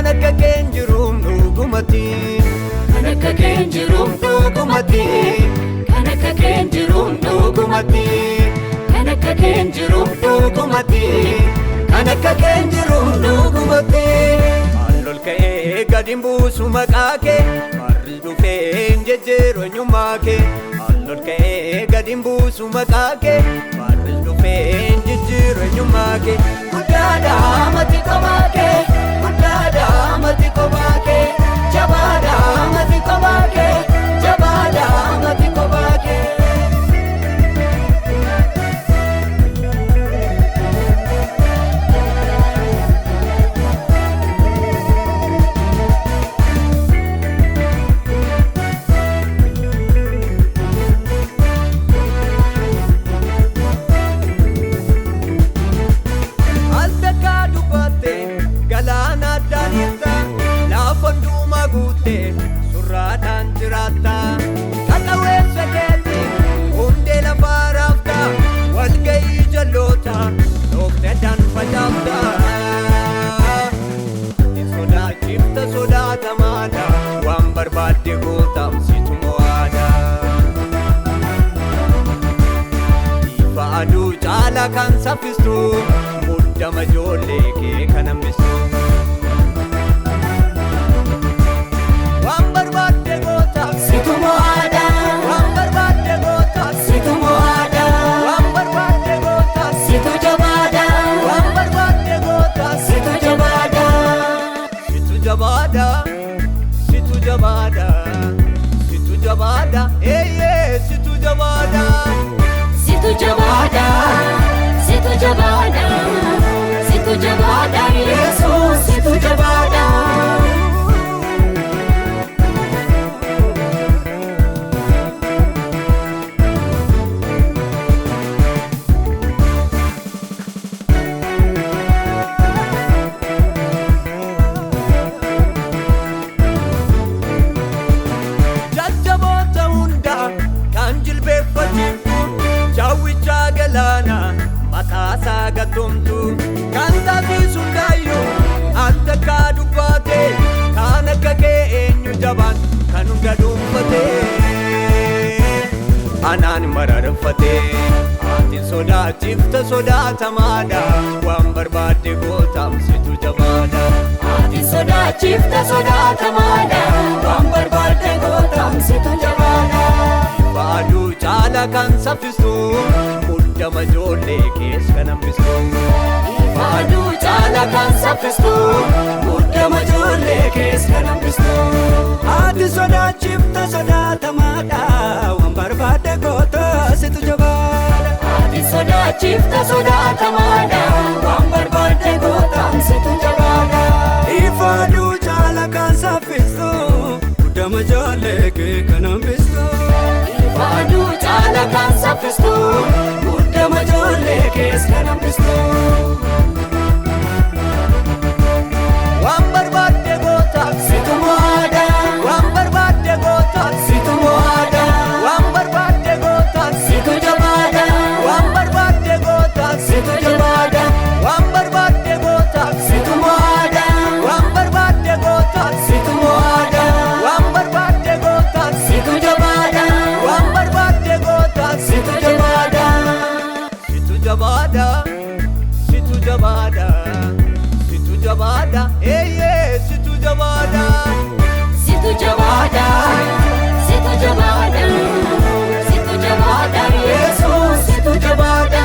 akka keenjiruun dhugumatti kan akka keenjiruun dhugumatti kan akka keenjiruun dhugumatti kan akka keenjiruun dhugumatti kan akka keenjiruun dhugumatti Allol ka'ee gadiin buusu maqaa kee marri dhufee jejjeeru eenyummaa kee Allol ka'ee gadiin buusu maqaa kee marri dhufee jejjeeru eenyummaa kee guddaadha mati kophaa kee guddaadha mati kophaa kee jabaadha mati kophaa kee jabaadha mati kophaa kee surraadhaan jiraata qaqawweessa keetti hundee lafaa raafta walga'ii jalloota dhoofteedhaan facaafta sodaachifta sodaatamaadha waan barbaadde gootamsitu mo'aadha ifa aduu caala kan saffistu muddama ijoollee kee kan hambistu Jabada, eh, situ jabada, situ jabada, situ jabada, situ jabada, Yesus, situ jabada. Matasa gatumtu kan taasisu kaayyoo anta kaa dubbate kan akka kee eenyu jabaan kan hunda dhuunfate anaan mararfate aatiin sodaachifta sodaatamaadha waan barbaadde gootamsitu jabaadha aatiin sodaachifta sodaatamaadha waan barbaadde gootamsitu jabaadha baaduu caala kan saffistu muddama ijoollee kees kan hambistu baaduu caala kan saffistu muddama ijoollee kees kan hambistu ati sodaachifta sodaatamaadha waan barbaadde gootamsitu jabaadha ati sodaachifta sodaatamaadha waan barbaadde gootamsitu jabaadha baaduu caala kan saffistu muddama ijoollee kee kan hambistu baaduu caala kan saffistu muddama ijoollee kees kan hambistu waan barbaadde gootamsitu mo'aadha waan barbaadde gootamsitu mo'aadha waan barbaadde gootamsitu jabaadha waan barbaadde gootamsitu jabaadha waan barbaadde gootamsitu mo'aadha waan barbaadde gootamsitu mo'aadha waan barbaadde gootamsitu jabaadha waan barbaadde gootamsitu jabaadha situ jabaadha situ jabaadha situ jabaadha situ jabaadha situ jabaadha situ jabaadha situ jabaadha Yesus situ jabaadha